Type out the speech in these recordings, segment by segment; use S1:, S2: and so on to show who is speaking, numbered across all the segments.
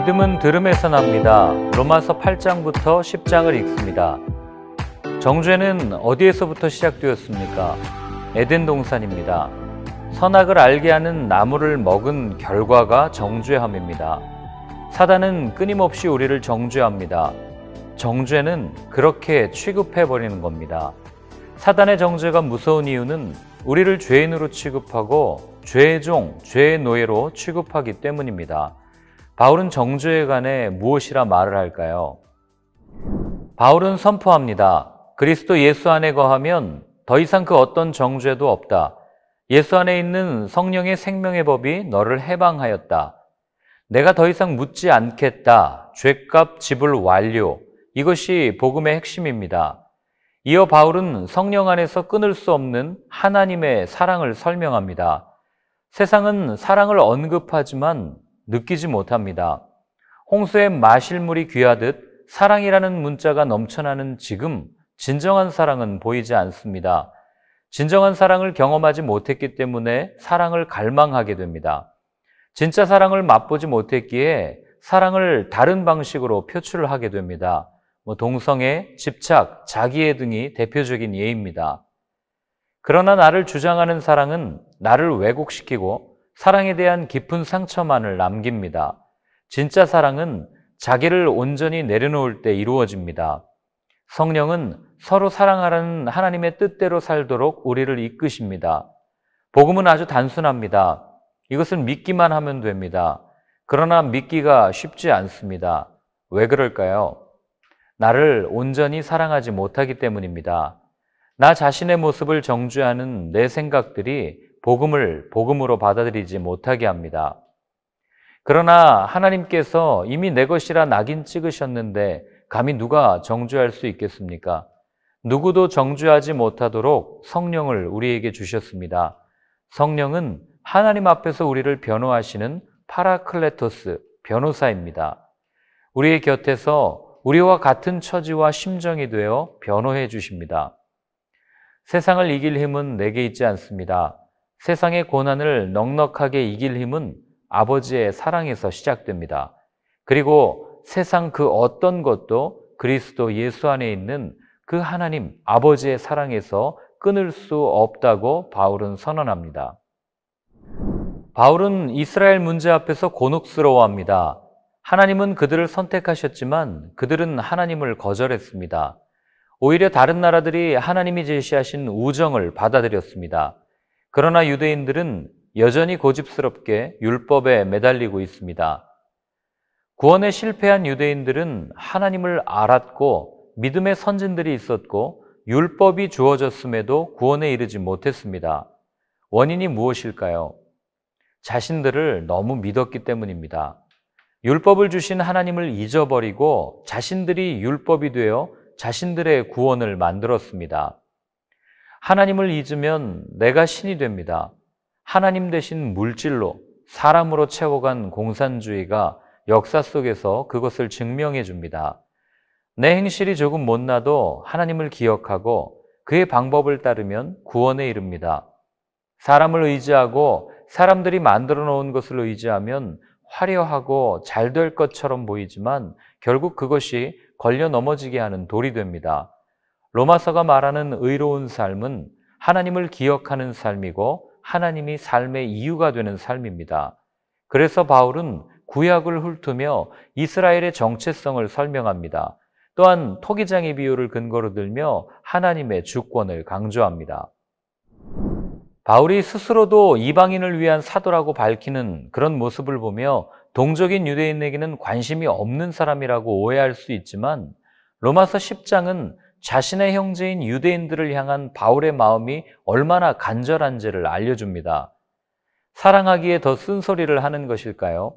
S1: 믿음은 들음에서 납니다. 로마서 8장부터 10장을 읽습니다. 정죄는 어디에서부터 시작되었습니까? 에덴 동산입니다. 선악을 알게 하는 나무를 먹은 결과가 정죄함입니다. 사단은 끊임없이 우리를 정죄합니다. 정죄는 그렇게 취급해버리는 겁니다. 사단의 정죄가 무서운 이유는 우리를 죄인으로 취급하고 죄의 종, 죄의 노예로 취급하기 때문입니다. 바울은 정죄에 관해 무엇이라 말을 할까요? 바울은 선포합니다. 그리스도 예수 안에 거하면 더 이상 그 어떤 정죄도 없다. 예수 안에 있는 성령의 생명의 법이 너를 해방하였다. 내가 더 이상 묻지 않겠다. 죄값 지불 완료. 이것이 복음의 핵심입니다. 이어 바울은 성령 안에서 끊을 수 없는 하나님의 사랑을 설명합니다. 세상은 사랑을 언급하지만 느끼지 못합니다. 홍수에 마실 물이 귀하듯 사랑이라는 문자가 넘쳐나는 지금 진정한 사랑은 보이지 않습니다. 진정한 사랑을 경험하지 못했기 때문에 사랑을 갈망하게 됩니다. 진짜 사랑을 맛보지 못했기에 사랑을 다른 방식으로 표출을 하게 됩니다. 동성애, 집착, 자기애 등이 대표적인 예입니다. 그러나 나를 주장하는 사랑은 나를 왜곡시키고 사랑에 대한 깊은 상처만을 남깁니다. 진짜 사랑은 자기를 온전히 내려놓을 때 이루어집니다. 성령은 서로 사랑하라는 하나님의 뜻대로 살도록 우리를 이끄십니다. 복음은 아주 단순합니다. 이것은 믿기만 하면 됩니다. 그러나 믿기가 쉽지 않습니다. 왜 그럴까요? 나를 온전히 사랑하지 못하기 때문입니다. 나 자신의 모습을 정죄하는 내 생각들이 복음을 복음으로 받아들이지 못하게 합니다. 그러나 하나님께서 이미 내 것이라 낙인 찍으셨는데 감히 누가 정죄할 수 있겠습니까? 누구도 정죄하지 못하도록 성령을 우리에게 주셨습니다. 성령은 하나님 앞에서 우리를 변호하시는 파라클레토스, 변호사입니다. 우리의 곁에서 우리와 같은 처지와 심정이 되어 변호해 주십니다. 세상을 이길 힘은 내게 있지 않습니다. 세상의 고난을 넉넉하게 이길 힘은 아버지의 사랑에서 시작됩니다. 그리고 세상 그 어떤 것도 그리스도 예수 안에 있는 그 하나님 아버지의 사랑에서 끊을 수 없다고 바울은 선언합니다. 바울은 이스라엘 문제 앞에서 곤혹스러워합니다. 하나님은 그들을 선택하셨지만 그들은 하나님을 거절했습니다. 오히려 다른 나라들이 하나님이 제시하신 우정을 받아들였습니다. 그러나 유대인들은 여전히 고집스럽게 율법에 매달리고 있습니다. 구원에 실패한 유대인들은 하나님을 알았고 믿음의 선진들이 있었고 율법이 주어졌음에도 구원에 이르지 못했습니다. 원인이 무엇일까요? 자신들을 너무 믿었기 때문입니다. 율법을 주신 하나님을 잊어버리고 자신들이 율법이 되어 자신들의 구원을 만들었습니다. 하나님을 잊으면 내가 신이 됩니다. 하나님 대신 물질로, 사람으로 채워간 공산주의가 역사 속에서 그것을 증명해 줍니다. 내 행실이 조금 못나도 하나님을 기억하고 그의 방법을 따르면 구원에 이릅니다. 사람을 의지하고 사람들이 만들어 놓은 것을 의지하면 화려하고 잘 될 것처럼 보이지만 결국 그것이 걸려 넘어지게 하는 돌이 됩니다. 로마서가 말하는 의로운 삶은 하나님을 기억하는 삶이고 하나님이 삶의 이유가 되는 삶입니다. 그래서 바울은 구약을 훑으며 이스라엘의 정체성을 설명합니다. 또한 토기장의 비유를 근거로 들며 하나님의 주권을 강조합니다. 바울이 스스로도 이방인을 위한 사도라고 밝히는 그런 모습을 보며 동적인 유대인에게는 관심이 없는 사람이라고 오해할 수 있지만 로마서 10장은 자신의 형제인 유대인들을 향한 바울의 마음이 얼마나 간절한지를 알려줍니다. 사랑하기에 더 쓴소리를 하는 것일까요?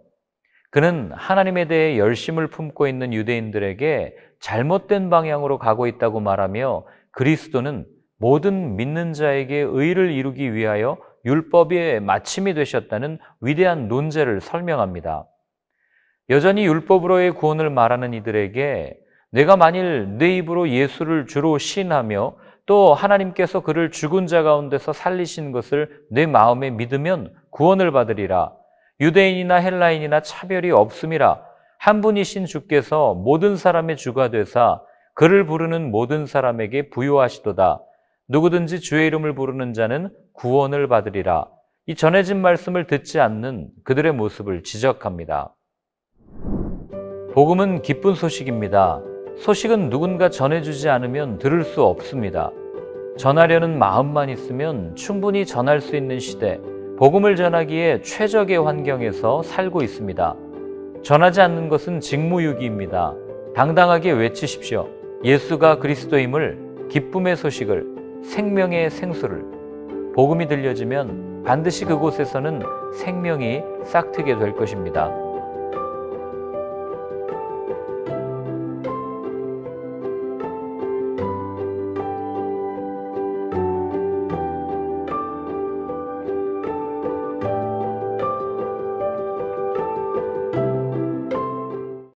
S1: 그는 하나님에 대해 열심을 품고 있는 유대인들에게 잘못된 방향으로 가고 있다고 말하며 그리스도는 모든 믿는 자에게 의를 이루기 위하여 율법의 마침이 되셨다는 위대한 논제를 설명합니다. 여전히 율법으로의 구원을 말하는 이들에게 내가 만일 내 입으로 예수를 주로 시인하며 또 하나님께서 그를 죽은 자 가운데서 살리신 것을 내 마음에 믿으면 구원을 받으리라. 유대인이나 헬라인이나 차별이 없음이라. 한 분이신 주께서 모든 사람의 주가 되사 그를 부르는 모든 사람에게 부요하시도다. 누구든지 주의 이름을 부르는 자는 구원을 받으리라. 이 전해진 말씀을 듣지 않는 그들의 모습을 지적합니다. 복음은 기쁜 소식입니다. 소식은 누군가 전해주지 않으면 들을 수 없습니다. 전하려는 마음만 있으면 충분히 전할 수 있는 시대, 복음을 전하기에 최적의 환경에서 살고 있습니다. 전하지 않는 것은 직무유기입니다. 당당하게 외치십시오. 예수가 그리스도임을, 기쁨의 소식을, 생명의 생수를. 복음이 들려지면 반드시 그곳에서는 생명이 싹트게 될 것입니다.